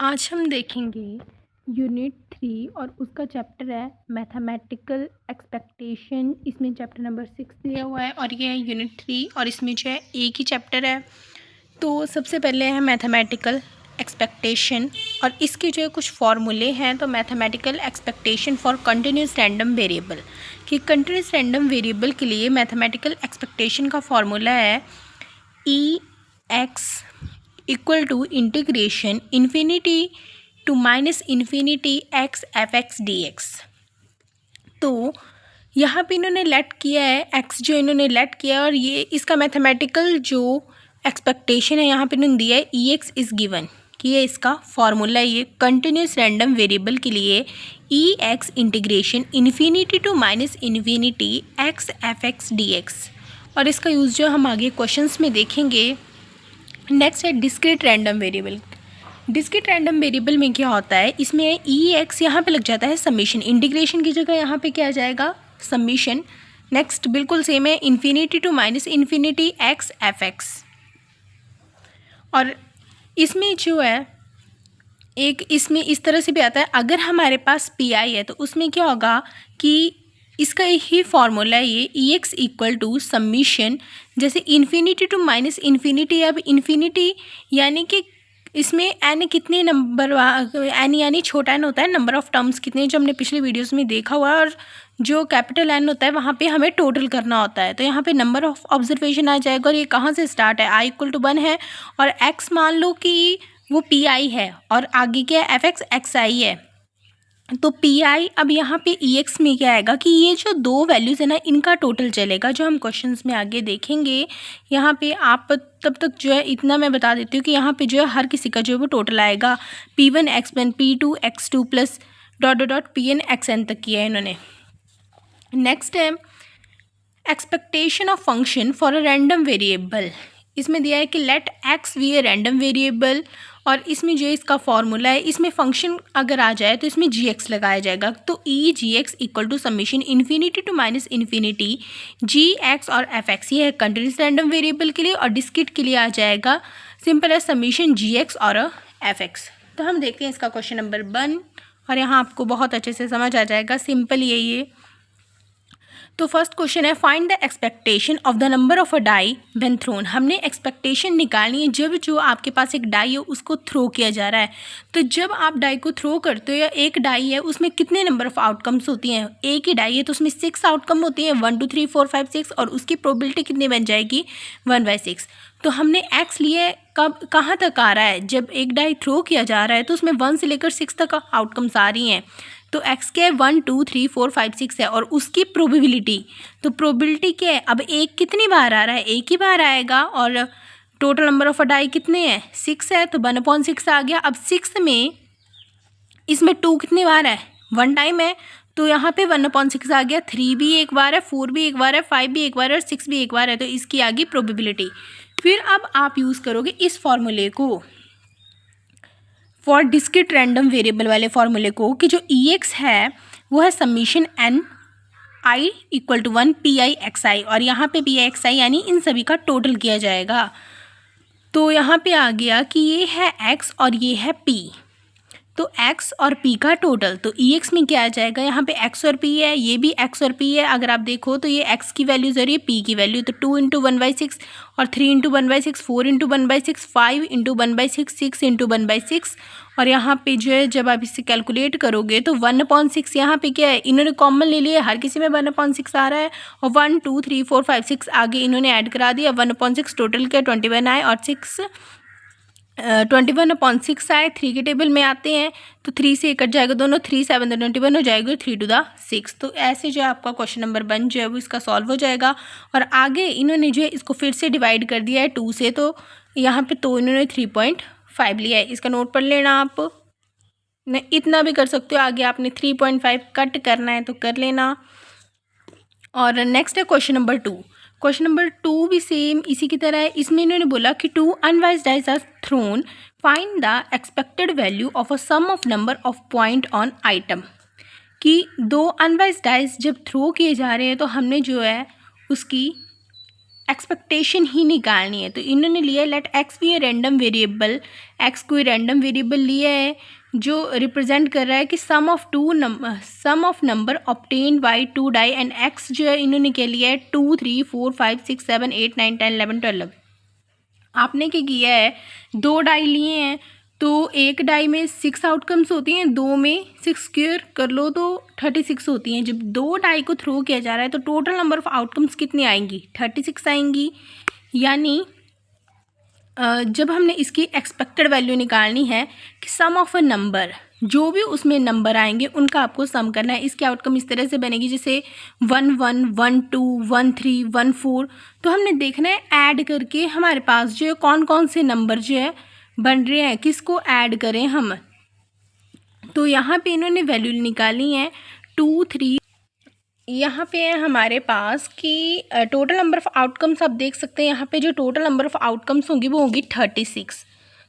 आज हम देखेंगे यूनिट 3 और उसका चैप्टर है मैथमेटिकल एक्सपेक्टेशन। इसमें चैप्टर नंबर 6 दिया हुआ है और ये है यूनिट 3 और इसमें जो है एक ही चैप्टर है। तो सबसे पहले है मैथमेटिकल एक्सपेक्टेशन और इसके जो है कुछ फार्मूले हैं। तो mathematical expectation for continuous random variable, कि कंटिन्यूस रैंडम वेरिएबल के लिए मैथमेटिकल एक्सपेक्टेशन का फार्मूला है E X equal to integration infinity to minus infinity X F X D X. तो यहाँ पे इन्होंने लेट किया है एक्स, जो इन्होंने लेट किया है और ये इसका मैथमेटिकल जो एक्सपेक्टेशन है यहाँ पे इन्होंने दिया है ई एक्स इज़ गिवन, कि ये इसका फॉर्मूला है ये कंटिन्यूस रैंडम वेरिएबल के लिए E X integration infinity to minus infinity X F X D X. और इसका यूज़ जो हम आगे क्वेश्चंस में देखेंगे। नेक्स्ट है discrete random variable. Discrete random variable में क्या होता है, इसमें ई एक्स यहाँ पे लग जाता है समीशन, इंटीग्रेशन की जगह यहाँ पे क्या आ जाएगा समीशन। नेक्स्ट बिल्कुल सेम है infinity to minus infinity X F X. और इसमें जो है एक इसमें इस तरह से भी आता है, अगर हमारे पास पी आई है तो उसमें क्या होगा कि इसका ही फॉर्मूला है ये ई एक्स इक्वल टू समीशन, जैसे इन्फिनिटी टू माइनस इन्फिनिटी। अब इन्फिनिटी यानी कि इसमें एन कितने नंबर एन यानी छोटा एन होता है, नंबर ऑफ़ टर्म्स कितने, जो हमने पिछले वीडियोस में देखा हुआ है। और जो कैपिटल एन होता है वहाँ पे हमें टोटल करना होता है। तो यहाँ पे नंबर ऑफ ऑब्जर्वेशन आ जाएगा और ये कहाँ से स्टार्ट है, आई इक्वल टू 1 है और एक्स मान लो कि वो पी आई है और आगे क्या है एफ एक्स एक्स आई है। तो पी आई अब यहाँ पे ई एक्स में क्या आएगा कि ये जो दो वैल्यूज़ है ना इनका टोटल चलेगा, जो हम क्वेश्चंस में आगे देखेंगे। यहाँ पे आप तब तक जो है इतना मैं बता देती हूँ कि यहाँ पे जो है हर किसी का जो है वो टोटल आएगा P1 X1 P2 X2 plus dot dot dot PN XN तक किया है इन्होंने। नेक्स्ट है expectation of function for a random variable. इसमें दिया है कि let X be a random variable और इसमें जो इसका फॉर्मूला है, इसमें फंक्शन अगर आ जाए तो इसमें जी एक्स लगाया जाएगा। तो E G X equal to summation infinity to minus infinity G X और एफ एक्स, ये है कंटिन्यूस रैंडम वेरिएबल के लिए। और डिस्क्रीट के लिए आ जाएगा सिंपल है समीशन जी एक्स और एफ एक्स। तो हम देखते हैं इसका क्वेश्चन नंबर 1 और यहाँ आपको बहुत अच्छे से समझ आ जाएगा, सिंपल यही है। तो फर्स्ट क्वेश्चन है find the expectation of the number of a die when thrown. हमने एक्सपेक्टेशन निकालनी है जब जो आपके पास एक डाई है उसको थ्रो किया जा रहा है। तो जब आप डाई को थ्रो करते हो या एक डाई है उसमें कितने नंबर ऑफ आउटकम्स होती हैं, एक ही डाई है तो उसमें 6 आउटकम होती हैं, 1 2 3 4 5 6 और उसकी प्रोबेबिलिटी कितनी बन जाएगी 1/6। तो हमने एक्स लिए कब कहाँ तक आ रहा है, जब एक डाई थ्रो किया जा रहा है तो उसमें 1 से लेकर 6 तक आउटकम्स आ रही हैं। तो एक्स के 1 2 3 4 5 6 है और उसकी प्रोबेबिलिटी, तो प्रोबेबिलिटी क्या है, अब एक कितनी बार आ रहा है, एक ही बार आएगा। और टोटल नंबर ऑफ डाई कितने हैं 6 है तो 1/6 आ गया। अब 6 में इसमें 2 कितनी बार है 1 टाइम है तो यहाँ पे 1/6 आ गया। 3 भी एक बार है, 4 भी एक बार है, 5 भी एक बार है और 6 भी एक बार है, तो इसकी आ गई प्रोबेबिलिटी। फिर अब आप यूज़ करोगे इस फॉर्मूले को फॉर डिस्क्रीट रैंडम वेरिएबल वाले फॉर्मूले को, कि जो ई एक्स है वो है summation N I equal to 1 P I X I, और यहाँ पे पी आई एक्स आई यानी इन सभी का टोटल किया जाएगा। तो यहाँ पे आ गया कि ये है एक्स और ये है पी, तो x और p का टोटल, तो ई एक्स में क्या आ जाएगा, यहाँ पे x और p है, ये भी x और p है। अगर आप देखो तो ये x की वैल्यूज और ये p की वैल्यू, तो 2 इंटू 1/6 और 3 इंटू 1/6, 4 इंटू 1/6, 5 इंटू 1/6, 6 इंटू 1/6। और यहाँ पे जो है जब आप इससे कैलकुलेट करोगे तो 1/6 यहाँ पे क्या है, इन्होंने कॉमन ले लिया, हर किसी में 1/6 आ रहा है और 1 2 3 4 5 6 आगे इन्होंने ऐड करा दिया। 1/6 टोटल क्या 21 आए और 21/6 आए, 3 के टेबल में आते हैं तो 3 से कट जाएगा दोनों, 3 7 21 हो जाएगा, 3 to the 6। तो ऐसे जो है आपका क्वेश्चन नंबर 1 जो है वो इसका सॉल्व हो जाएगा। और आगे इन्होंने जो है इसको फिर से डिवाइड कर दिया है 2 से, तो यहाँ पे तो इन्होंने 3.5 लिया है, इसका नोट पढ़ लेना आप, नहीं इतना भी कर सकते हो, आगे आपने 3.5 कट करना है तो कर लेना। और नेक्स्ट है क्वेश्चन नंबर 2। क्वेश्चन नंबर 2 भी सेम इसी की तरह है। इसमें इन्होंने बोला कि 2 unbiased dice are thrown, find the expected value of a sum of number of point on item. कि 2 अनवाइज डाइस जब थ्रो किए जा रहे हैं तो हमने जो है उसकी एक्सपेक्टेशन ही निकालनी है। तो इन्होंने लिया let X be a random variable, X कोई रैंडम वेरिएबल लिया है जो रिप्रेजेंट कर रहा है कि sum of number obtained by 2 die, and X जो है इन्होंने क्या लिया है 2 3 4 5 6 7 8 9 10 11 12। आपने क्या किया है 2 डाई लिए हैं तो एक डाई में 6 आउटकम्स होती हैं, 2 में 6 स्क्वायर कर लो तो 36 होती हैं। जब 2 डाई को थ्रो किया जा रहा है तो टोटल नंबर ऑफ आउटकम्स कितनी आएंगी 36 आएंगी। यानी जब हमने इसकी एक्सपेक्टेड वैल्यू निकालनी है कि सम ऑफ अ नंबर, जो भी उसमें नंबर आएंगे उनका आपको सम करना है। इसकी आउटकम इस तरह से बनेगी जैसे 1 1 1 2 1 3 1 4। तो हमने देखना है ऐड करके हमारे पास जो है कौन कौन से नंबर जो है बन रहे हैं, किसको ऐड करें हम। तो यहाँ पे इन्होंने वैल्यू निकाली है 2 3। यहाँ पे है हमारे पास कि टोटल नंबर ऑफ़ आउटकम्स आप देख सकते हैं। यहाँ पे जो टोटल नंबर ऑफ़ आउटकम्स होंगी वो होंगी 36।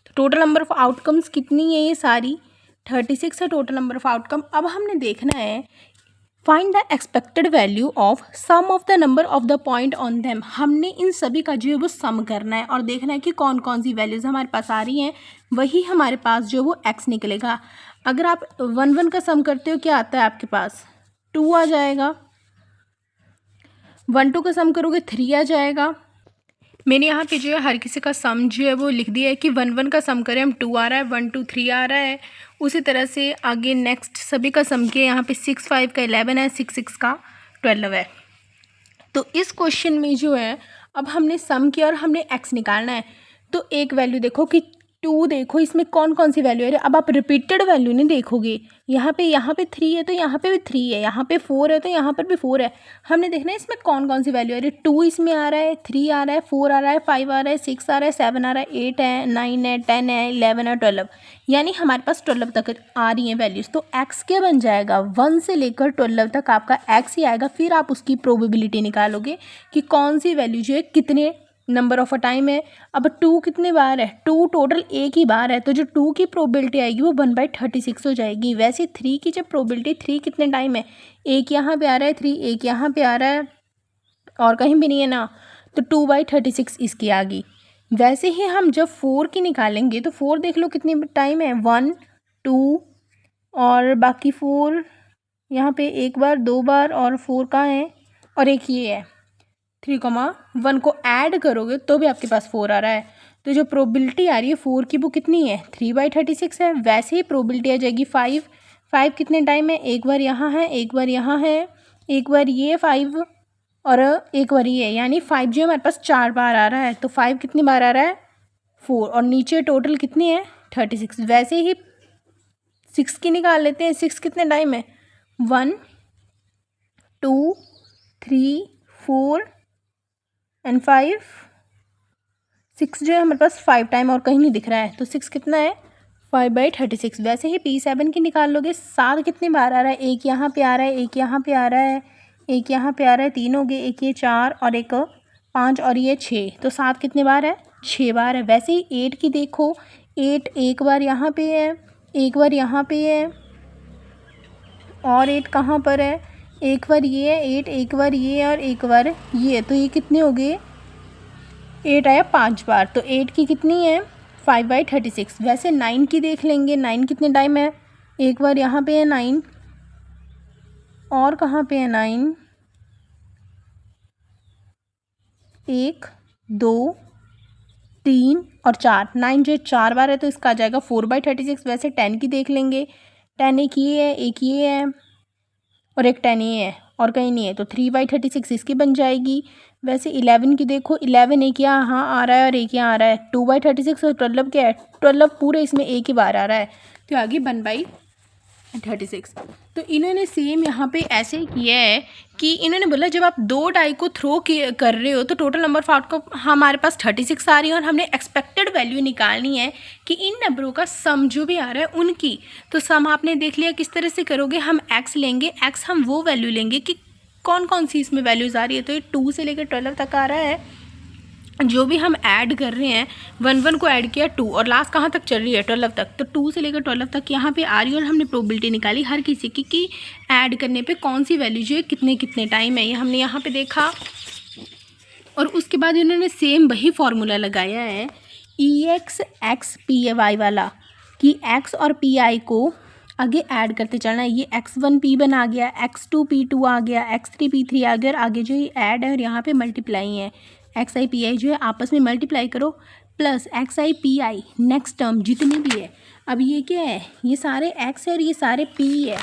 तो टोटल नंबर ऑफ़ आउटकम्स कितनी है, ये सारी 36 है टोटल नंबर ऑफ़ आउटकम। अब हमने देखना है find the expected value of sum of the number of the point on them. हमने इन सभी का जो है वो सम करना है और देखना है कि कौन कौन सी वैल्यूज़ हमारे पास आ रही हैं, वही हमारे पास जो वो एक्स निकलेगा। अगर आप 1 1 का सम करते हो क्या आता है आपके पास 2 आ जाएगा, 1 2 का सम करोगे 3 आ जाएगा। मैंने यहाँ पे जो है हर किसी का सम जो है वो लिख दिया है कि 1 1 का सम करें हम 2 आ रहा है, 1 2 3 आ रहा है। उसी तरह से आगे नेक्स्ट सभी का सम किया, यहाँ पे 6 5 का 11 है, 6 6 का 12 है। तो इस क्वेश्चन में जो है अब हमने सम किया और हमने एक्स निकालना है। तो एक वैल्यू देखो कि 2, देखो इसमें कौन कौन सी वैल्यू है। अब आप रिपीटेड वैल्यू नहीं देखोगे, यहाँ पे 3 है तो यहाँ पे भी 3 है, यहाँ पे 4 है तो यहाँ पर भी 4 है। हमने देखना है इसमें कौन कौन सी वैल्यू आ रही है। 2 इसमें आ रहा है, 3 आ रहा है, 4 आ रहा है, 5 आ रहा है, 6 आ रहा है, 7 आ रहा है, 8 है, 9 है, 10 है, 11 है, 12। यानी हमारे पास 12 तक आ रही हैं वैल्यूज़। तो एक्स क्या बन जाएगा 1 से लेकर 12 तक आपका एक्स ही आएगा। फिर आप उसकी प्रोबेबिलिटी निकालोगे कि कौन सी वैल्यू जो है कितने नंबर ऑफ अ टाइम है। अब 2 कितने बार है, 2 टोटल एक ही बार है, तो जो 2 की प्रोबेबिलिटी आएगी वो 1/36 हो जाएगी। वैसे 3 की जब प्रोबेबिलिटी 3 कितने टाइम है, एक यहाँ पे आ रहा है 3, एक यहाँ पे आ रहा है और कहीं भी नहीं है ना, तो 2/36 इसकी आ गई। वैसे ही हम जब 4 की निकालेंगे तो 4 देख लो कितनी टाइम है 1 2 और बाकी 4 यहाँ पे एक बार 2 बार और 4 कहाँ है और एक ये है 3,1 को ऐड करोगे तो भी आपके पास 4 आ रहा है। तो जो प्रोबेबिलिटी आ रही है 4 की वो कितनी है 3/36 है। वैसे ही प्रोबेबिलिटी आ जाएगी 5 कितने टाइम है, एक बार यहाँ है, एक बार यहाँ है, एक बार ये 5 और एक बार ये, यानी 5 जो हमारे पास 4 बार आ रहा है। तो 5 कितनी बार आ रहा है 4 और नीचे टोटल कितनी है 36। वैसे ही 6 की निकाल लेते हैं। 6 कितने टाइम है 1 2 3 4 एंड 5, 6 जो है हमारे पास 5 टाइम और कहीं नहीं दिख रहा है। तो 6 कितना है 5/36। वैसे ही P7 की निकाल लोगे। 7 कितनी बार आ रहा है, एक यहाँ पे आ रहा है, एक यहाँ पे आ रहा है, एक यहाँ पे आ रहा है, 3 हो गए, एक ये 4 और एक 5 और ये 6। तो 7 कितने बार है 6 बार है। वैसे ही 8 की देखो, 8 एक बार यहाँ पे है, एक बार यहाँ पे है और 8 कहाँ पर है, एक बार ये है 8, एक बार ये और एक बार ये। तो ये कितने हो गए 8 आया 5 बार। तो 8 की कितनी है 5/36। वैसे 9 की देख लेंगे। 9 कितने टाइम है, एक बार यहाँ पे है 9 और कहाँ पे है 9, 1 2 3 और 4। 9 जो 4 बार है तो इसका आ जाएगा 4/36। वैसे 10 की देख लेंगे। 10 एक ये है, एक ये है और एक 10 ये है और कहीं नहीं है, तो 3/36 इसकी बन जाएगी। वैसे 11 की देखो, 11 एक यहाँ आ रहा है और एक यहाँ आ रहा है, 2/36 और 12 क्या है 12 पूरे इसमें एक ही बार आ रहा है, तो आगे 1/36। तो इन्होंने सेम यहाँ पे ऐसे ही किया है कि इन्होंने बोला जब आप 2 डाई को थ्रो कर रहे हो तो टोटल नंबर ऑफ आउटकम हमारे पास 36 आ रही है और हमने एक्सपेक्टेड वैल्यू निकालनी है कि इन नंबरों का सम जो भी आ रहा है उनकी। तो सम आपने देख लिया किस तरह से करोगे, हम एक्स लेंगे, एक्स हम वो वैल्यू लेंगे कि कौन कौन सी इसमें वैल्यूज़ आ रही है। तो ये 2 से लेकर 12 तक आ रहा है। जो भी हम ऐड कर रहे हैं 1 1 को ऐड किया 2 और लास्ट कहाँ तक चल रही है 12 तक, तो 2 से लेकर 12 तक यहाँ पे आ रही है और हमने प्रोबेबिलिटी निकाली हर किसी की कि ऐड करने पे कौन सी वैल्यू जो है कितने कितने टाइम है। ये हमने यहाँ पे देखा और उसके बाद इन्होंने सेम वही फार्मूला लगाया है EX(x)Py वाला कि x और Pi को आगे ऐड करते चलना है। ये x1 P1 आ गया, x2 P2 आ गया, x3 P3 आ गया, और आगे जो ये ऐड है और यहाँ पे मल्टीप्लाई है, xi Pi जो है आपस में मल्टीप्लाई करो plus xi Pi next term जितनी भी है। अब ये क्या है, ये सारे x है और ये सारे p है,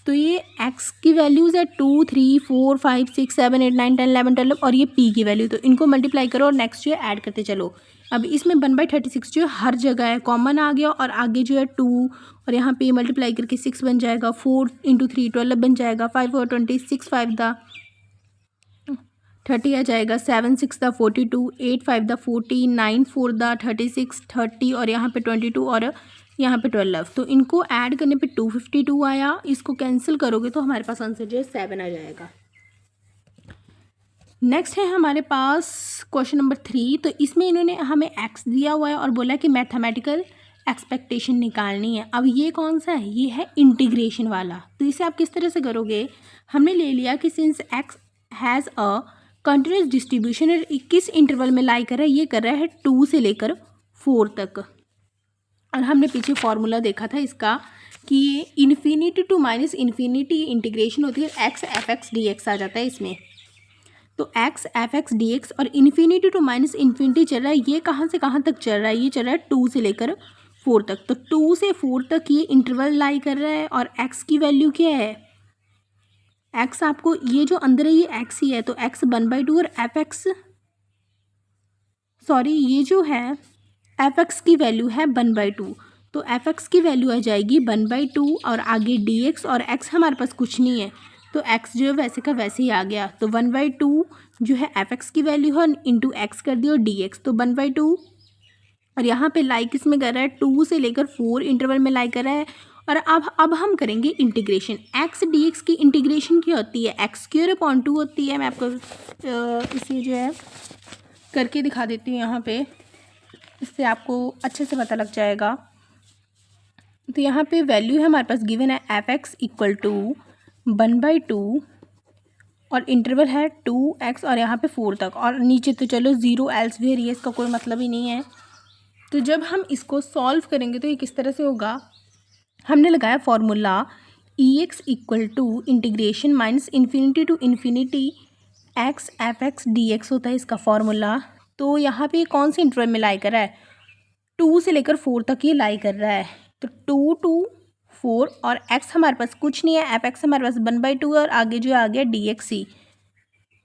तो ये x की वैल्यूज़ है 2 3 4 5 6 7 8 9 10 11 12 और ये p की वैल्यू, तो इनको मल्टीप्लाई करो और नेक्स्ट जो है ऐड करते चलो। अब इसमें 1/36 जो है हर जगह है, कॉमन आ गया, और आगे जो है 2 और यहाँ पे मल्टीप्लाई करके 6 बन जाएगा, 4 × 3 12 बन जाएगा, 5 और 20 6 5 दा 30 आ जाएगा, 7 6 दा 42, 8 5 दा 40, 9 4 दा 36 30 और यहाँ पे 22 और यहाँ पे 12, तो इनको ऐड करने पे 252 आया। इसको कैंसिल करोगे तो हमारे पास आंसर जो है 7 आ जाएगा। नेक्स्ट है हमारे पास क्वेश्चन नंबर 3। तो इसमें इन्होंने हमें x दिया हुआ है और बोला कि मैथमेटिकल एक्सपेक्टेशन निकालनी है। अब ये कौन सा है, ये है इंटीग्रेशन वाला। तो इसे आप किस तरह से करोगे, हमने ले लिया कि since x has a continuous distribution, किस इंटरवल में लाई कर रहा है, ये कर रहा है 2 से लेकर 4 तक। और हमने पीछे फॉर्मूला देखा था इसका कि infinity to minus infinity integration होती है, x f(x) dx आ जाता है इसमें। तो x f(x) dx और इन्फिनिटी टू माइनस इन्फिनिटी चल रहा है, ये कहाँ से कहाँ तक चल रहा है, ये चल रहा है 2 से लेकर 4 तक। तो 2 से 4 तक ये इंटरवल लाई कर रहा है और x की वैल्यू क्या है, x आपको ये जो अंदर है ये x ही है, तो x 1/2 और f(x) सॉरी ये जो है f(x) की वैल्यू है 1/2, तो f(x) की वैल्यू आ जाएगी 1/2 और आगे dx और x हमारे पास कुछ नहीं है, तो x जो है वैसे का वैसे ही आ गया। तो 1/2 जो है f(x) की वैल्यू है इंटू x कर दिया और dx, तो 1/2 और यहाँ पे लाई किस में कर रहा है, 2 से लेकर 4 इंटरवल में लाई कर रहा है। और अब हम करेंगे इंटीग्रेशन। x dx की इंटीग्रेशन क्या होती है, x² होती है। मैं आपको इसे जो है करके दिखा देती हूँ यहाँ पे, इससे आपको अच्छे से पता लग जाएगा। तो यहाँ पे वैल्यू है हमारे पास गिवन है f(x) = 1/2 और इंटरवल है 2x और यहाँ पे 4 तक, और नीचे तो चलो 0 एल्सवेयर, ये इसका कोई मतलब ही नहीं है। तो जब हम इसको सॉल्व करेंगे तो ये किस तरह से होगा, हमने लगाया formula EX = integration minus infinity to infinity x f(x) dx होता है इसका फॉर्मूला। तो यहाँ पे कौन से इंटरवल में लाई कर रहा है, 2 से लेकर 4 तक ये लाई कर रहा है, तो 2 to 4 और x हमारे पास कुछ नहीं है, f(x) हमारे पास 1/2 और आगे जो आ गया dx ही।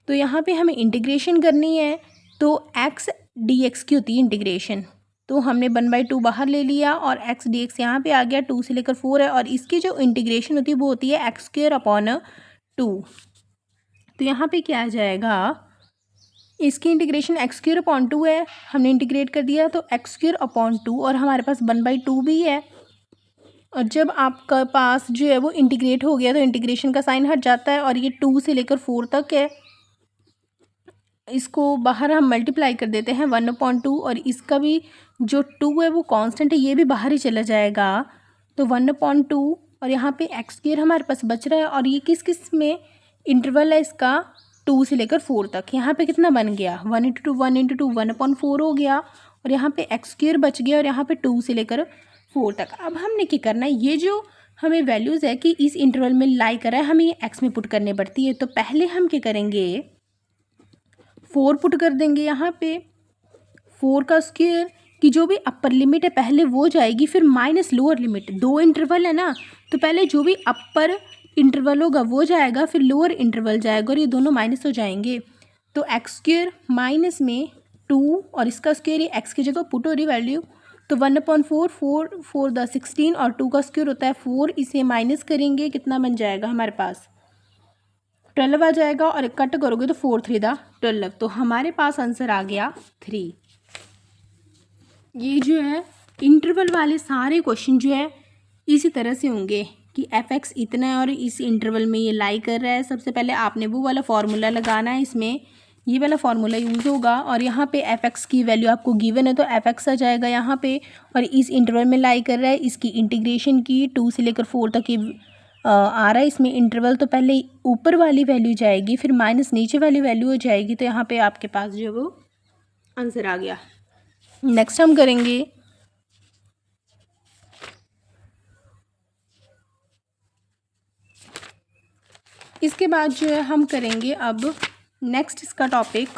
तो यहाँ पे हमें इंटीग्रेशन करनी है, तो x dx की होती है इंटीग्रेशन, तो हमने 1/2 बाहर ले लिया और x dx यहाँ पे आ गया, 2 से लेकर 4 है, और इसकी जो इंटीग्रेशन होती है वो होती है x²/2। तो यहाँ पे क्या आ जाएगा, इसकी इंटीग्रेशन x²/2 है, हमने इंटीग्रेट कर दिया तो x²/2 और हमारे पास 1/2 भी है। और जब आपका पास जो है वो इंटीग्रेट हो गया तो इंटीग्रेशन का साइन हट जाता है, और ये 2 से लेकर 4 तक है, इसको बाहर हम मल्टीप्लाई कर देते हैं 1/2 और इसका भी जो 2 है वो कांस्टेंट है, ये भी बाहर ही चला जाएगा, तो 1/2 और यहाँ पे x² हमारे पास बच रहा है, और ये किस किस में इंटरवल है इसका, 2 से लेकर 4 तक। यहाँ पे कितना बन गया, 1 × 2 1 × 2 1/4 हो गया, और यहाँ पे x² बच गया, और यहाँ पे 2 से लेकर 4 तक। अब हमने क्या करना है, ये जो हमें वैल्यूज़ है कि इस इंटरवल में लाई कर रहा है, हमें ये x में पुट करनी पड़ती है। तो पहले हम क्या करेंगे, 4 पुट कर देंगे यहाँ पे, 4 का स्क्वायर की जो भी अपर लिमिट है पहले वो जाएगी, फिर माइनस लोअर लिमिट, 2 इंटरवल है ना, तो पहले जो भी अपर इंटरवल होगा वो जाएगा, फिर लोअर इंटरवल जाएगा, और ये दोनों माइनस हो जाएंगे। तो x² माइनस में 2 और इसका स्क्वायर, ये x की जगह पुट हो रही वैल्यू, तो 1/4 4 4 दा 16 और 2 का स्क्वायर होता है 4, इसे माइनस करेंगे, कितना बन जाएगा हमारे पास 12 आ जाएगा, और कट करोगे तो 4 3 दा 12, तो हमारे पास आंसर आ गया 3। ये जो है इंटरवल वाले सारे क्वेश्चन जो है इसी तरह से होंगे कि f(x) इतना है और इस इंटरवल में ये लाई कर रहा है। सबसे पहले आपने वो वाला फार्मूला लगाना है, इसमें ये वाला फार्मूला यूज़ होगा, और यहाँ पे f(x) की वैल्यू आपको गिवन है तो f(x) आ जाएगा यहाँ पे, और इस इंटरवल में लाई कर रहा है, इसकी इंटीग्रेशन की 2 से लेकर 4 तक की आ रहा है इसमें इंटरवल, तो पहले ऊपर वाली वैल्यू जाएगी फिर माइनस नीचे वाली वैल्यू हो जाएगी, तो यहाँ पे आपके पास जो है वो आंसर आ गया। नेक्स्ट हम करेंगे इसके बाद जो है हम करेंगे अब नेक्स्ट इसका टॉपिक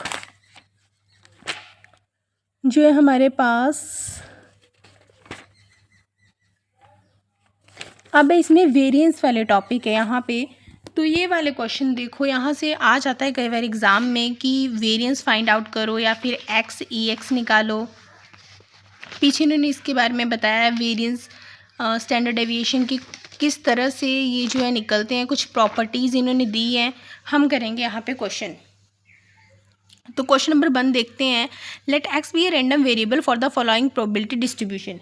जो है हमारे पास अब इसमें वेरिएंस वाले टॉपिक है यहाँ पे। तो ये वाले क्वेश्चन देखो, यहाँ से आ जाता है कई बार एग्ज़ाम में कि वेरिएंस फाइंड आउट करो या फिर एक्स ई एक्स निकालो। पीछे इन्होंने इसके बारे में बताया है वेरिएंस स्टैंडर्ड डेविएशन की किस तरह से ये जो है निकलते हैं, कुछ प्रॉपर्टीज़ इन्होंने दी हैं। हम करेंगे यहाँ पे क्वेश्चन। तो क्वेश्चन नंबर 1 देखते हैं। Let X be a random variable for the following probability distribution,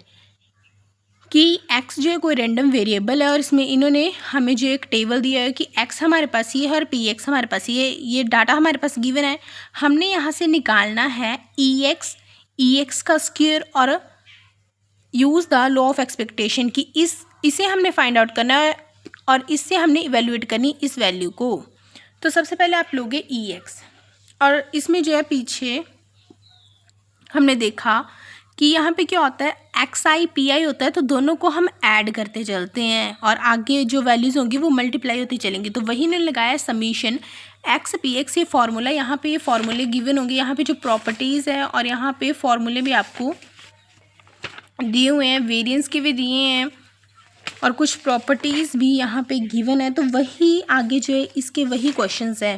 कि x जो है कोई रैंडम वेरिएबल है और इसमें इन्होंने हमें जो एक टेबल दिया है कि x हमारे पास ये है और px हमारे पास ये डाटा हमारे पास गिवन है। हमने यहाँ से निकालना है ex का स्क्वायर और use the law of expectation कि इसे हमने फाइंड आउट करना है और इससे हमने इवेल्युएट करनी इस वैल्यू को। तो सबसे पहले आप लोगे ex और इसमें जो है पीछे हमने देखा कि यहाँ पे क्या होता है xi pi होता है, तो दोनों को हम ऐड करते चलते हैं और आगे जो वैल्यूज़ होंगी वो मल्टीप्लाई होती चलेंगी। तो वही ने लगाया समीशन x px, ये फार्मूला, यहाँ पे ये फार्मूले गिवन होंगे, यहाँ पे जो प्रॉपर्टीज़ है और यहाँ पे फार्मूले भी आपको दिए हुए हैं, वेरिएंस के भी दिए हैं और कुछ प्रॉपर्टीज़ भी यहाँ पे गिवन है। तो वही आगे जो है इसके वही क्वेश्चंस हैं।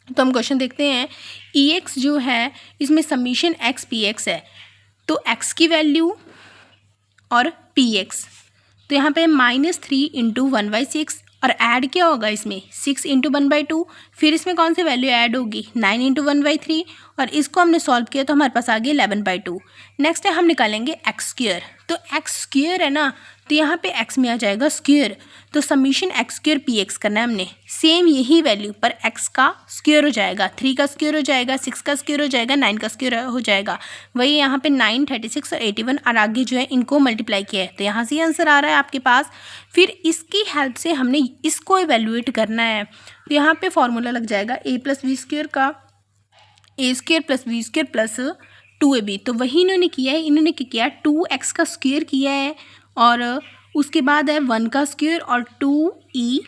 तो हम क्वेश्चन देखते हैं। ex जो है इसमें समीशन x px है, तो x की वैल्यू और px, तो यहाँ पे -3 इंटू 1/6 और ऐड क्या होगा इसमें 6 इंटू 1/2, फिर इसमें कौन सी वैल्यू ऐड होगी 9 इंटू 1/3 और इसको हमने सॉल्व किया तो हमारे पास आ गया 11/2। नेक्स्ट है हम निकालेंगे एक्स स्क्वायर, तो एक्स स्क्वायर है ना, तो यहाँ पे x में आ जाएगा स्क्वायर, तो समीशन एक्स स्क्वायर px करना है हमने। सेम यही वैल्यू पर x का स्क्वायर हो जाएगा, 3 का स्क्वायर हो जाएगा, 6 का स्क्वायर हो जाएगा, 9 का स्क्वायर हो जाएगा। वही यहाँ पे 9, 36 और 81 और आगे जो है इनको मल्टीप्लाई किया है, तो यहाँ से आंसर आ रहा है आपके पास। फिर इसकी हेल्प से हमने इसको इवेल्युएट करना है, तो यहाँ पे फॉर्मूला लग जाएगा a + b स्क्वायर का, a square + b square plus 2ab। तो वही इन्होंने किया है, इन्होंने क्या किया 2x का स्क्वायर किया है और उसके बाद है 1 का स्क्वायर और 2e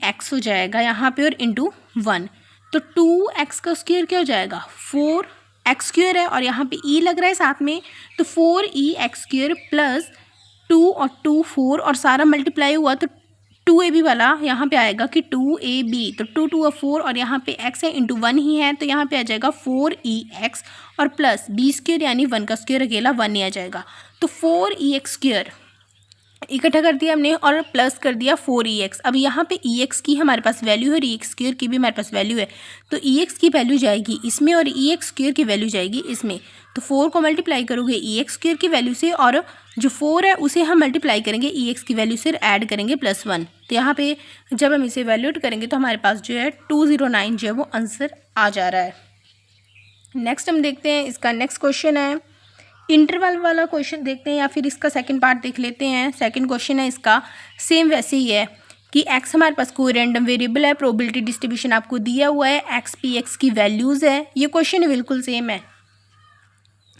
x हो जाएगा यहाँ पे और इंटू 1, तो 2x का स्क्वायर क्या हो जाएगा 4x स्क्वायर है और यहाँ पे e लग रहा है साथ में, तो 4ex स्क्वायर प्लस 2 और 2 4 और सारा मल्टीप्लाई हुआ तो 2ab वाला यहाँ पे आएगा कि 2ab, तो 2 2 और 4 और यहाँ पे x है इंटू 1 ही है, तो यहाँ पे आ जाएगा 4ex और प्लस b स्क्वायर यानी 1 का स्क्वायर अकेला 1 ही आ जाएगा, तो 4ex स्क्वायर इकट्ठा कर दिया हमने और प्लस कर दिया 4ex। अब यहाँ पे ex की हमारे पास वैल्यू है और ex स्क्वायर की भी हमारे पास वैल्यू है, तो ex की वैल्यू जाएगी इसमें और ex स्क्वायर की वैल्यू जाएगी इसमें, तो 4 को मल्टीप्लाई करोगे ex स्क्वायर की वैल्यू से और जो 4 है उसे हम मल्टीप्लाई करेंगे ex की वैल्यू से ऐड करेंगे +1, तो यहाँ पे जब हम इसे वैल्यूट करेंगे तो हमारे पास जो है 209 जो है वो आंसर आ जा रहा है। नेक्स्ट हम देखते हैं इसका नेक्स्ट क्वेश्चन है, इंटरवल वाला क्वेश्चन देखते हैं या फिर इसका सेकंड पार्ट देख लेते हैं। सेकंड क्वेश्चन है इसका सेम वैसे ही है कि x हमारे पास कोई रैंडम वेरिएबल है, प्रोबेबिलिटी डिस्ट्रीब्यूशन आपको दिया हुआ है, x px की वैल्यूज़ है, ये क्वेश्चन बिल्कुल सेम है,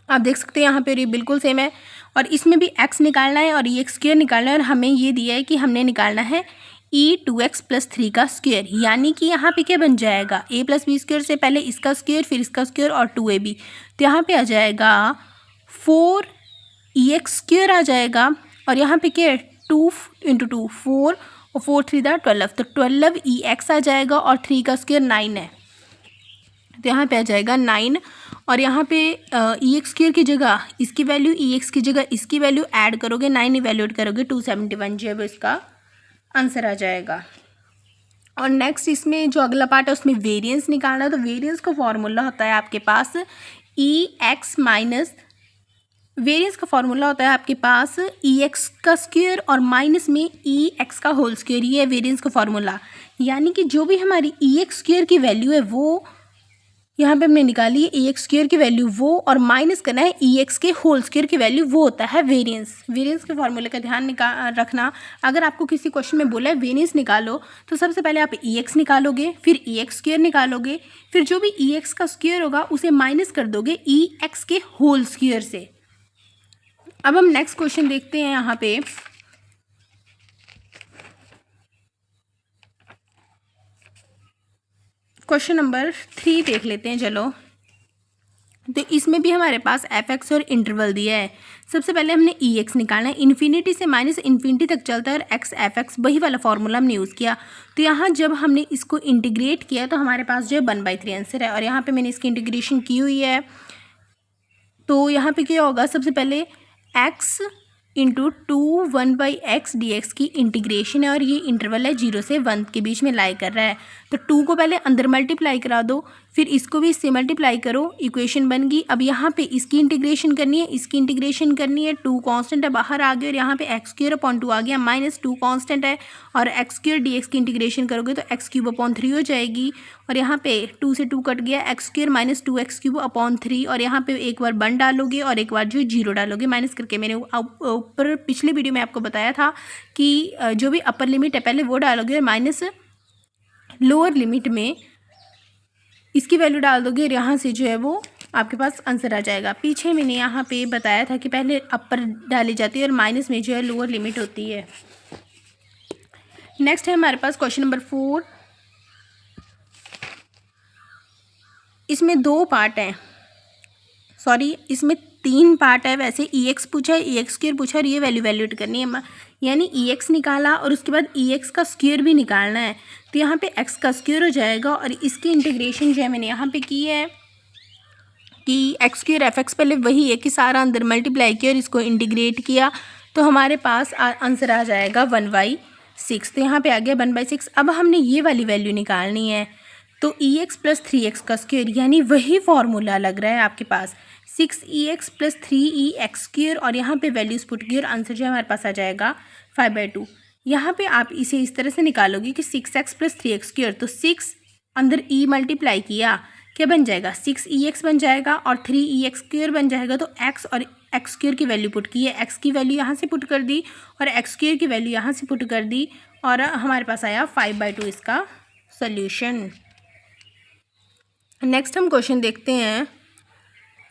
आप देख सकते हैं यहाँ पे ये बिल्कुल सेम है और इसमें भी x निकालना है और ex स्क्वायर निकालना है और हमें ये दिया है कि हमने निकालना है e2x + 3 का स्क्वायर, यानी कि यहाँ पे क्या बन जाएगा a + b स्क्वायर से पहले इसका स्क्वायर फिर इसका स्क्वायर और 2ab, तो यहाँ पे आ जाएगा 4ex स्क्वायर आ जाएगा और यहाँ पे क्या है 2 इंटू 2 4 और 4 3 12, तो 12ex आ जाएगा और 3 का स्क्वायर 9 है, तो यहाँ पे आ जाएगा 9 और यहाँ पे ex स्क्वायर की जगह इसकी वैल्यू ex की जगह इसकी वैल्यू ऐड करोगे 9 इवेल्यूएट करोगे 271 जो है इसका आंसर आ जाएगा। और नेक्स्ट इसमें जो अगला पार्ट है उसमें वेरिएंस निकालना है, तो वेरिएंस का फॉर्मूला होता है आपके पास ex माइनस वेरिएंस का फॉर्मूला होता है आपके पास ex का स्क्वायर और माइनस में ex का होल स्क्वायर, ये है वेरिएंस का फॉर्मूला, यानी कि जो भी हमारी ex स्क्वायर की वैल्यू है वो यहाँ पे हमने निकाली है एक्स स्क्वायर की वैल्यू वो, और माइनस करना है एक्स के होल स्क्वायर की वैल्यू, वो होता है वेरिएंस। वेरिएंस के फॉर्मूले का ध्यान रखना। अगर आपको किसी क्वेश्चन में बोला है वेरिएंस निकालो, तो सबसे पहले आप एक्स निकालोगे, फिर एक्स स्क्वायर निकालोगे, फिर जो भी एक्स का स्क्वायर होगा उसे माइनस कर दोगे एक्स के होल स्क्वायर से। अब हम नेक्स्ट क्वेश्चन देखते हैं। यहाँ पे क्वेश्चन नंबर 3 देख लेते हैं। चलो, तो इसमें भी हमारे पास एफ एक्स और इंटरवल दिया है। सबसे पहले हमने ई एक्स निकालना है। इन्फिनिटी से माइनस इन्फिनिटी तक चलता है और एक्स एफ एक्स, वही वाला फॉर्मूला हमने यूज़ किया। तो यहाँ जब हमने इसको इंटीग्रेट किया तो हमारे पास जो है 1/3 आंसर है, और यहाँ पे मैंने इसकी इंटीग्रेशन की हुई है। तो यहाँ पे क्या होगा, सबसे पहले एक्स इंटू 2 1/x dx की इंटीग्रेशन है, और ये इंटरवल है 0 से 1 के बीच में लाई कर रहा है। तो 2 को पहले अंदर मल्टीप्लाई करा दो, फिर इसको भी इससे मल्टीप्लाई करो, इक्वेशन बन गई। अब यहाँ पे इसकी इंटीग्रेशन करनी है, इसकी इंटीग्रेशन करनी है। 2 कांस्टेंट है, बाहर आ गया, और यहाँ पे x² आ गया, -2 कांस्टेंट है, और x² dx की इंटीग्रेशन करोगे तो x³ हो जाएगी। और यहाँ पे 2 से 2 कट गया, x² - 2x³ और यहाँ पे एक बार 1 डालोगे और एक बार जो 0 डालोगे माइनस करके। मैंने ऊपर पिछले वीडियो में आपको बताया था कि जो भी अपर लिमिट है पहले वो डालोगे, और माइनस लोअर लिमिट में इसकी वैल्यू डाल दोगे, और यहाँ से जो है वो आपके पास आंसर आ जाएगा। पीछे मैंने यहाँ पे बताया था कि पहले अपर डाली जाती है और माइनस में जो है लोअर लिमिट होती है। नेक्स्ट है हमारे पास क्वेश्चन नंबर 4। इसमें 2 पार्ट हैं, सॉरी इसमें 3 पार्ट है। वैसे ई एक्स पूछा है, ई एक्स स्क्वायर पूछा है, और ये वैल्यूएट करनी है, यानी ई एक्स निकाला और उसके बाद ई एक्स का स्क्वायर भी निकालना है। तो यहाँ पे एक्स का स्क्वायर हो जाएगा, और इसकी इंटीग्रेशन जो है मैंने यहाँ पे की है कि एक्स स्क्वायर एफ एक्स, पहले वही है कि सारा अंदर मल्टीप्लाई किया और इसको इंटीग्रेट किया, तो हमारे पास आंसर आ जाएगा 1/6। तो यहाँ पे आ गया 1/6। अब हमने ये वाली वैल्यू निकालनी है, तो ई एक्स प्लस 3x का स्क्वायर, यानी वही फॉर्मूला लग रहा है आपके पास, 6ex प्लस 3ex स्क्वायर, और यहाँ पे वैल्यूज पुट की और आंसर जो है हमारे पास आ जाएगा 5/2। यहाँ पे आप इसे इस तरह से निकालोगे कि 6x प्लस 3x स्क्वायर, तो 6 अंदर e मल्टीप्लाई किया, क्या बन जाएगा 6ex बन जाएगा, और 3ex स्क्वायर बन जाएगा। तो x और x स्क्वायर की वैल्यू पुट की है, x की वैल्यू यहाँ से पुट कर दी और x स्क्वायर की वैल्यू यहाँ से पुट कर दी, और हमारे पास आया 5/2 इसका सोल्यूशन। नेक्स्ट हम क्वेश्चन देखते हैं।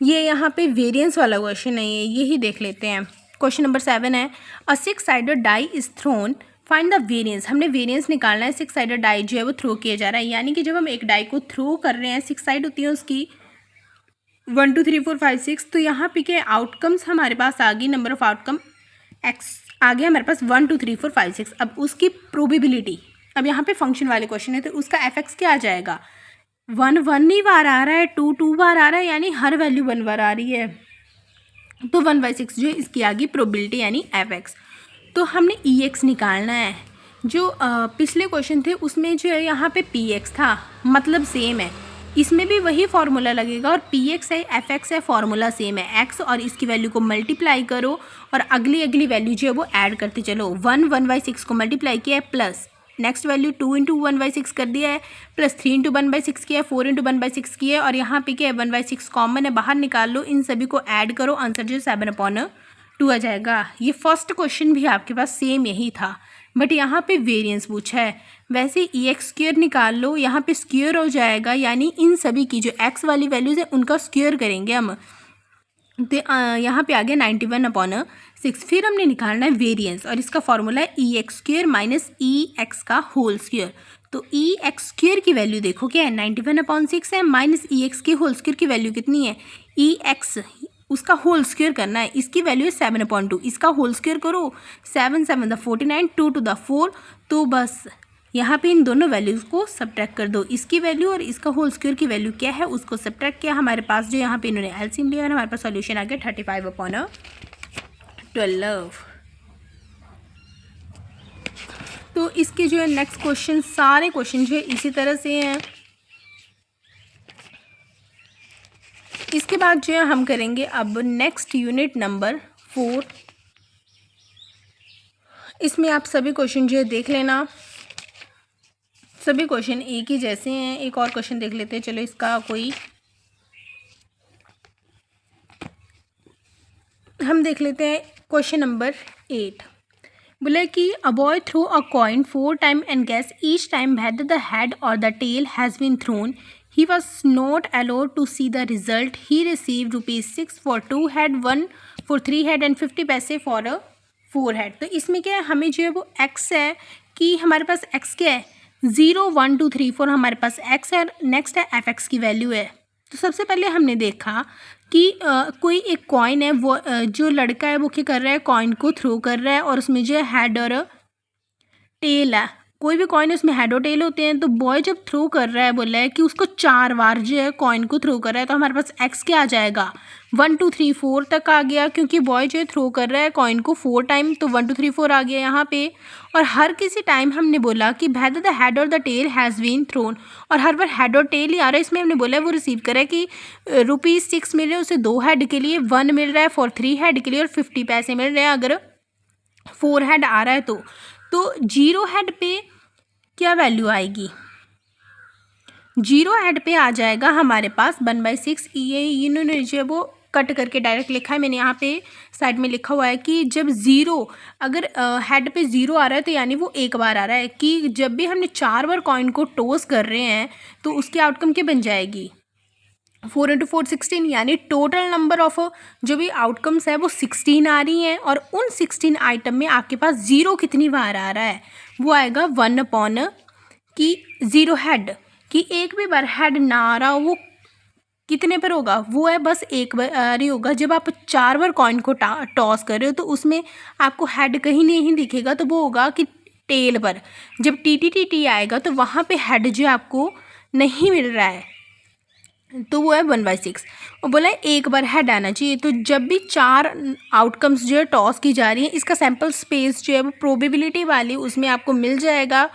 ये यहाँ पे वेरिएंस वाला क्वेश्चन है, यही देख लेते हैं। क्वेश्चन नंबर 7 है, a 6 sided die is thrown, find the variance. हमने वेरिएंस निकालना है। 6 साइडेड डाई जो है वो थ्रो किया जा रहा है, यानी कि जब हम एक डाई को थ्रो कर रहे हैं, 6 साइड होती है उसकी, 1 2 3 4 5 6। तो यहाँ पे क्या आउटकम्स हमारे पास आ गई, नंबर ऑफ आउटकम एक्स आ गया हमारे पास 1 2 3 4 5 6। अब उसकी प्रोबेबिलिटी, अब यहाँ पे फंक्शन वाले क्वेश्चन है, तो उसका एफ एक्स क्या आ जाएगा, 1 1 ही बार आ रहा है, 2 2 बार आ रहा है, यानी हर वैल्यू 1 बार आ रही है। तो 1/6 जो इसकी आ गई प्रोबेबिलिटी, यानी एफ एक्स। तो हमने ई एक्स निकालना है। जो पिछले क्वेश्चन थे उसमें जो है यहाँ पे पी एक्स था, मतलब सेम है, इसमें भी वही फार्मूला लगेगा, और पी एक्स है एफ एक्स है, फार्मूला सेम है। एक्स और इसकी वैल्यू को मल्टीप्लाई करो और अगली वैल्यू जो है वो ऐड करते चलो। 1/6 को मल्टीप्लाई किया है, प्लस नेक्स्ट वैल्यू 2 × 1/6 कर दिया है, प्लस 3 × 1/6 किया है, 4 × 1/6 किया है, और यहाँ पे क्या है 1/6 कॉमन है, बाहर निकाल लो, इन सभी को ऐड करो, आंसर जो 7/2 आ जाएगा। ये फर्स्ट क्वेश्चन भी आपके पास सेम यही था, बट यहाँ पे वेरिएंस पूछा है। वैसे ई एक्स स्क्वायर निकाल लो, यहाँ पे स्क्वायर हो जाएगा, यानी इन सभी की जो एक्स वाली वैल्यूज़ है उनका स्क्वायर करेंगे हम। तो यहाँ पे आ गया 91/6। फिर हमने निकालना है वेरिएंस, और इसका फॉर्मूला है ई एक्स स्क्वायर माइनस ई एक्स का होल स्क्वायर। तो ई एक्स स्क्वायर की वैल्यू देखो क्या है, 91/6 है, माइनस ई एक्स की होल स्क्वायर की वैल्यू कितनी है, ई एक्स, उसका होल स्क्वायर करना है, इसकी वैल्यू है 7/2, इसका होल स्क्वायर करो, 7 7 49, 2 to the 4। तो बस यहाँ पे इन दोनों वैल्यूज़ को सब्ट्रैक्ट कर दो, इसकी वैल्यू और इसका होल स्क्वायर की वैल्यू क्या है उसको सब्ट्रैक्ट किया, हमारे पास जो यहाँ पे इन्होंने एलसीएम लिया, हमारे पास सॉल्यूशन आ गया 35/12। तो इसके जो है नेक्स्ट क्वेश्चन, सारे क्वेश्चन जो है इसी तरह से हैं। इसके बाद जो है हम करेंगे अब नेक्स्ट यूनिट नंबर 4। इसमें आप सभी क्वेश्चन जो है देख लेना, सभी क्वेश्चन एक ही जैसे हैं। एक और क्वेश्चन देख लेते हैं, चलो इसका कोई हम देख लेते हैं क्वेश्चन नंबर 8। बोला कि a boy throw a coin 4 time and guess each time whether the head और the tail has been thrown. He was not allowed to see the result. He receive ₹6 for 2 head, 1 for 3 head and 50 पैसे for a 4 head. तो इसमें क्या है, हमें जो है वो एक्स है कि हमारे पास एक्स क्या है 0 1 2 3 4 हमारे पास एक्स है। नेक्स्ट है एफ एक्स की वैल्यू है। तो सबसे पहले हमने देखा कि कोई एक कॉइन है, वो जो लड़का है वो क्या कर रहा है, कॉइन को थ्रो कर रहा है और उसमें जो है हेड और टेल है। कोई भी कॉइन है उसमें हेड और टेल होते हैं। तो बॉय जब थ्रो कर रहा है, बोला है कि उसको 4 बार जो है कॉइन को थ्रो कर रहा है, तो हमारे पास एक्स क्या आ जाएगा 1 2 3 4 तक आ गया, क्योंकि बॉय जो है थ्रो कर रहा है कॉइन को 4 टाइम, तो 1 2 3 4 आ गया यहाँ पे। और हर किसी टाइम हमने बोला कि वेदर द हेड और the tail has been thrown, और हर बार हेड और टेल ही आ रहा है। इसमें हमने बोला है वो रिसीव करा है कि ₹6 मिल रहे हैं उसे 2 हेड के लिए, 1 मिल रहा है फॉर 3 हेड के लिए और 50 पैसे मिल रहे हैं अगर 4 हेड आ रहा है तो 0 हेड पे क्या वैल्यू आएगी, 0 हेड पे आ जाएगा हमारे पास 1/6। ये इन्होंने जो है वो कट करके डायरेक्ट लिखा है, मैंने यहाँ पे साइड में लिखा हुआ है कि जब 0 अगर हेड पे 0 आ रहा है तो यानी वो एक बार आ रहा है, कि जब भी हमने 4 बार कॉइन को टॉस कर रहे हैं तो उसकी आउटकम क्या बन जाएगी 4 × 4 16, यानी टोटल नंबर ऑफ जो भी आउटकम्स है वो 16 आ रही हैं। और उन 16 आइटम में आपके पास 0 कितनी बार आ रहा है, वो आएगा 1 कि 0 हेड, कि एक भी बार हेड ना आ रहा हो वो कितने पर होगा, वो है बस एक बार ही होगा। जब आप 4 बार कॉइन को टॉस कर रहे हो तो उसमें आपको हेड कहीं नहीं दिखेगा, तो वो होगा कि टेल पर। जब टी आएगा तो वहाँ पे हेड जो आपको नहीं मिल रहा है, तो वो है 1/6। और बोला है एक बार हेड आना चाहिए। तो जब भी 4 आउटकम्स जो है टॉस की जा रही हैं, इसका सैम्पल स्पेस जो है वो प्रोबेबिलिटी वाली, उसमें आपको मिल जाएगा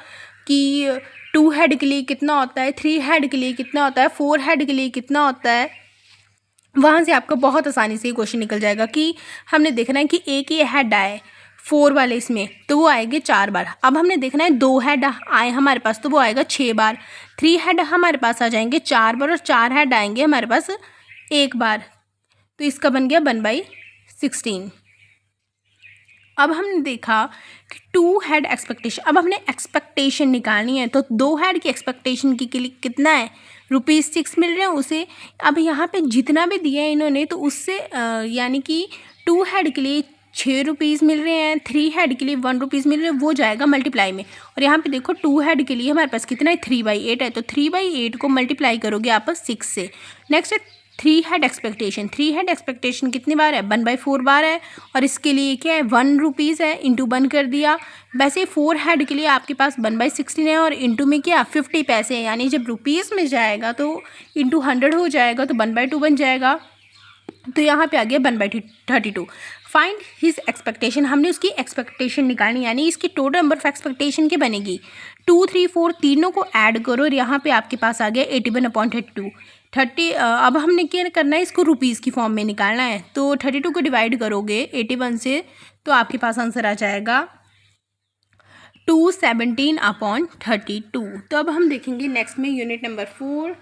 कि 2 हेड के लिए कितना होता है, 3 हेड के लिए कितना होता है, 4 हेड के लिए कितना होता है। वहाँ से आपको बहुत आसानी से ये क्वेश्चन निकल जाएगा कि हमने देखना है कि एक ही हेड आए 4 वाले इसमें, तो वो आएंगे 4 बार। अब हमने देखना है 2 हेड आए हमारे पास, तो वो आएगा 6 बार। 3 हेड हमारे पास आ जाएंगे 4 बार, और 4 हेड आएंगे हमारे पास एक बार, तो इसका बन गया 1/16। अब हमने देखा कि 2 हेड एक्सपेक्टेशन, अब हमने एक्सपेक्टेशन निकालनी है। तो 2 हेड की एक्सपेक्टेशन के लिए कितना है, ₹6 मिल रहे हैं उसे। अब यहाँ पे जितना भी दिया है इन्होंने, तो उससे यानी कि 2 हेड के लिए ₹6 मिल रहे हैं, 3 हेड के लिए ₹1 मिल रहे हैं, वो जाएगा मल्टीप्लाई में। और यहाँ पे देखो 2 हेड के लिए हमारे पास कितना है 3/8 है, तो 3/8 को मल्टीप्लाई करोगे आप 6 से। नेक्स्ट है 3 हेड एक्सपेक्टेशन। 3 हेड एक्सपेक्टेशन कितनी बार है 1/4 बार है, और इसके लिए क्या है ₹1 है, इंटू 1 कर दिया। वैसे 4 हेड के लिए आपके पास 1/16 है, और इंटू में क्या 50 पैसे हैं, यानी जब रुपीज़ में जाएगा तो इंटू 100 हो जाएगा, तो 1/2 बन जाएगा। तो यहाँ पे आ गया 1/32। फाइंड हिज एक्सपेक्टेशन, हमने उसकी एक्सपेक्टेशन निकालनी, यानी इसकी टोटल नंबर ऑफ एक्सपेक्टेशन क्या बनेगी 2 3 4 तीनों को ऐड करो, और यहाँ पे आपके पास आ गया 81/32। 30 अब हमने क्या करना है, इसको रुपीज़ की फॉर्म में निकालना है। तो 32 को डिवाइड करोगे 81 से, तो आपके पास आंसर आ जाएगा 217/32। तो अब हम देखेंगे नेक्स्ट में यूनिट नंबर 4।